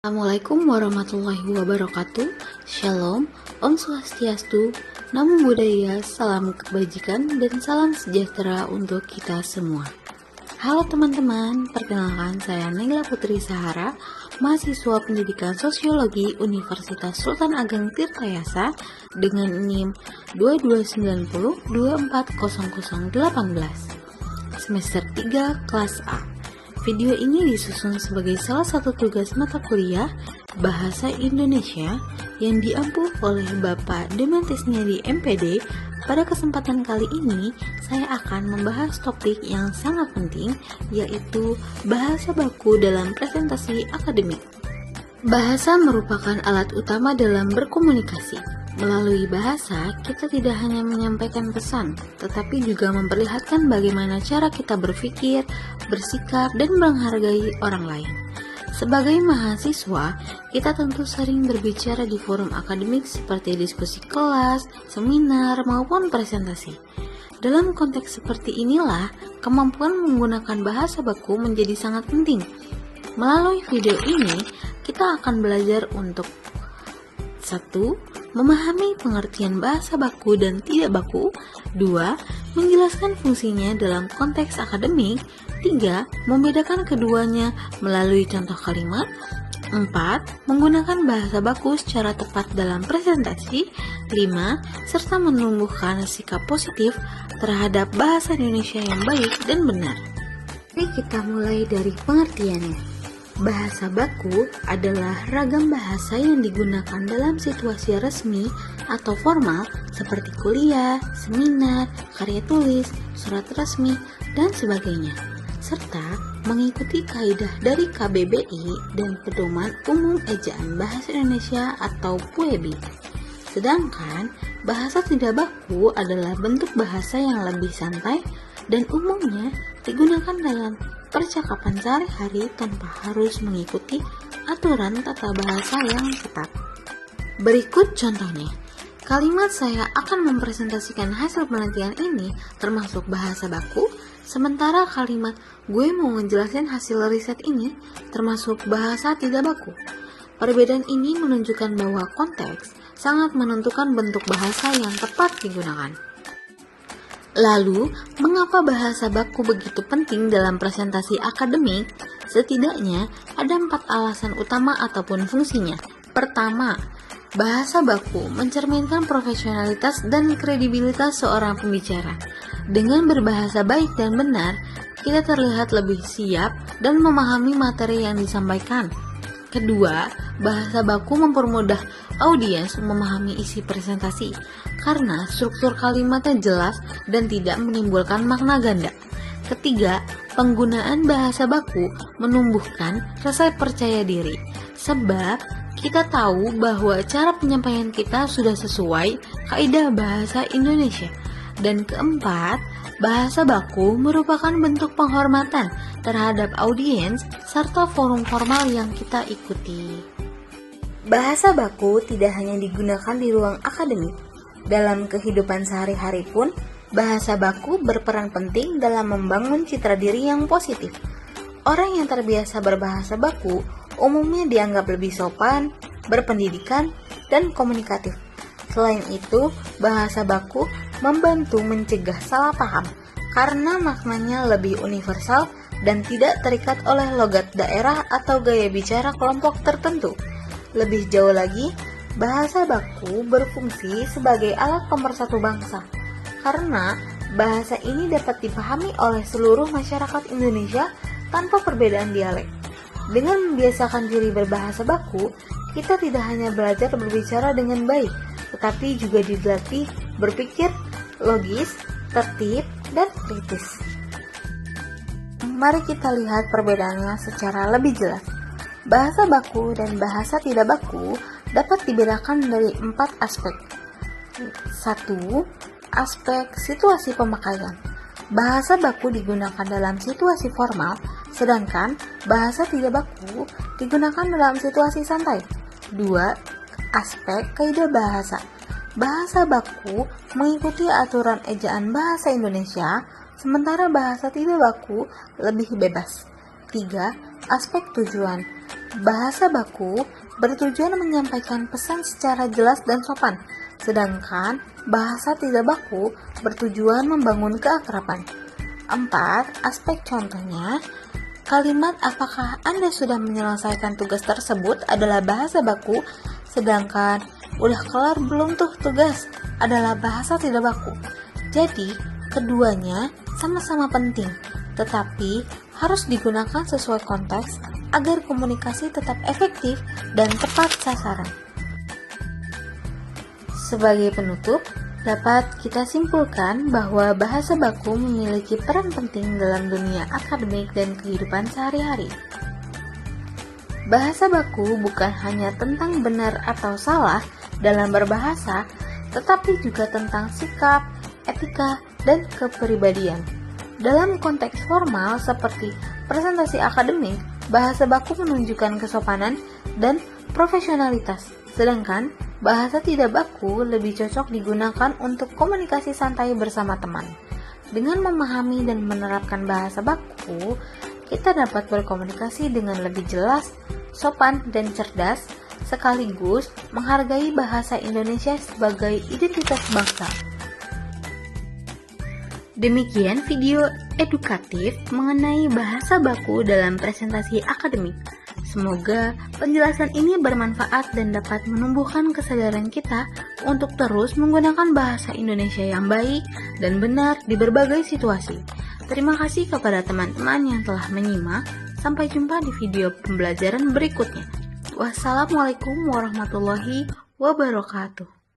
Assalamualaikum warahmatullahi wabarakatuh. Shalom, Om Swastiastu, Namo Buddhaya, salam kebajikan dan salam sejahtera untuk kita semua. Halo teman-teman, perkenalkan saya Nengla Putri Sahara, mahasiswa pendidikan sosiologi Universitas Sultan Ageng Tirtayasa dengan NIM 2290240018, semester 3 kelas A. Video ini disusun sebagai salah satu tugas mata kuliah Bahasa Indonesia yang diampu oleh Bapak Demantisnya di MPD. Pada kesempatan kali ini, saya akan membahas topik yang sangat penting, yaitu bahasa baku dalam presentasi akademik. Bahasa merupakan alat utama dalam berkomunikasi. Melalui bahasa, kita tidak hanya menyampaikan pesan, tetapi juga memperlihatkan bagaimana cara kita berpikir, bersikap, dan menghargai orang lain. Sebagai mahasiswa, kita tentu sering berbicara di forum akademik seperti diskusi kelas, seminar, maupun presentasi. Dalam konteks seperti inilah, kemampuan menggunakan bahasa baku menjadi sangat penting. Melalui video ini, kita akan belajar untuk 1. Memahami pengertian bahasa baku dan tidak baku. 2. Menjelaskan fungsinya dalam konteks akademik. 3. Membedakan keduanya melalui contoh kalimat. 4. Menggunakan bahasa baku secara tepat dalam presentasi. 5. Serta menumbuhkan sikap positif terhadap bahasa Indonesia yang baik dan benar. Mari kita mulai dari pengertiannya. Bahasa baku adalah ragam bahasa yang digunakan dalam situasi resmi atau formal seperti kuliah, seminar, karya tulis, surat resmi, dan sebagainya, serta mengikuti kaidah dari KBBI dan Pedoman Umum Ejaan Bahasa Indonesia atau PUEBI. Sedangkan bahasa tidak baku adalah bentuk bahasa yang lebih santai dan umumnya digunakan dalam percakapan sehari-hari tanpa harus mengikuti aturan tata bahasa yang ketat. Berikut contohnya. Kalimat saya akan mempresentasikan hasil penelitian ini termasuk bahasa baku, sementara kalimat gue mau ngejelasin hasil riset ini termasuk bahasa tidak baku. Perbedaan ini menunjukkan bahwa konteks sangat menentukan bentuk bahasa yang tepat digunakan. Lalu, mengapa bahasa baku begitu penting dalam presentasi akademik? Setidaknya ada 4 alasan utama ataupun fungsinya. Pertama, bahasa baku mencerminkan profesionalitas dan kredibilitas seorang pembicara. Dengan berbahasa baik dan benar, kita terlihat lebih siap dan memahami materi yang disampaikan. Kedua, bahasa baku mempermudah audiens memahami isi presentasi karena struktur kalimatnya jelas dan tidak menimbulkan makna ganda. Ketiga, penggunaan bahasa baku menumbuhkan rasa percaya diri sebab kita tahu bahwa cara penyampaian kita sudah sesuai kaidah bahasa Indonesia. Dan keempat, bahasa baku merupakan bentuk penghormatan terhadap audiens serta forum formal yang kita ikuti. Bahasa baku tidak hanya digunakan di ruang akademik. Dalam kehidupan sehari-hari pun, bahasa baku berperan penting dalam membangun citra diri yang positif. Orang yang terbiasa berbahasa baku umumnya dianggap lebih sopan, berpendidikan, dan komunikatif. Selain itu, bahasa baku membantu mencegah salah paham karena maknanya lebih universal dan tidak terikat oleh logat daerah atau gaya bicara kelompok tertentu. Lebih jauh lagi, bahasa baku berfungsi sebagai alat pemersatu bangsa karena bahasa ini dapat dipahami oleh seluruh masyarakat Indonesia tanpa perbedaan dialek. Dengan membiasakan diri berbahasa baku, kita tidak hanya belajar berbicara dengan baik, tetapi juga dilatih berpikir logis, tertib, dan kritis. Mari kita lihat perbedaannya secara lebih jelas. Bahasa baku dan bahasa tidak baku dapat dibedakan dari 4 aspek. 1. Aspek situasi pemakaian. Bahasa baku digunakan dalam situasi formal, sedangkan bahasa tidak baku digunakan dalam situasi santai. 2. Aspek kaidah bahasa. Bahasa baku mengikuti aturan ejaan bahasa Indonesia, sementara bahasa tidak baku lebih bebas. 3. Aspek tujuan. Bahasa baku bertujuan menyampaikan pesan secara jelas dan sopan, sedangkan bahasa tidak baku bertujuan membangun keakraban. 4. Aspek contohnya, kalimat apakah Anda sudah menyelesaikan tugas tersebut adalah bahasa baku, sedangkan udah kelar belum tuh tugas adalah bahasa tidak baku. Jadi, keduanya sama-sama penting, tetapi harus digunakan sesuai konteks agar komunikasi tetap efektif dan tepat sasaran. Sebagai penutup, dapat kita simpulkan bahwa bahasa baku memiliki peran penting dalam dunia akademik dan kehidupan sehari-hari. Bahasa baku bukan hanya tentang benar atau salah dalam berbahasa, tetapi juga tentang sikap, etika, dan kepribadian. Dalam konteks formal seperti presentasi akademik, bahasa baku menunjukkan kesopanan dan profesionalitas, sedangkan bahasa tidak baku lebih cocok digunakan untuk komunikasi santai bersama teman. Dengan memahami dan menerapkan bahasa baku, kita dapat berkomunikasi dengan lebih jelas, sopan, dan cerdas, sekaligus menghargai bahasa Indonesia sebagai identitas bangsa. Demikian video edukatif mengenai bahasa baku dalam presentasi akademik. Semoga penjelasan ini bermanfaat dan dapat menumbuhkan kesadaran kita untuk terus menggunakan bahasa Indonesia yang baik dan benar di berbagai situasi. Terima kasih kepada teman-teman yang telah menyimak. Sampai jumpa di video pembelajaran berikutnya. Wassalamualaikum warahmatullahi wabarakatuh.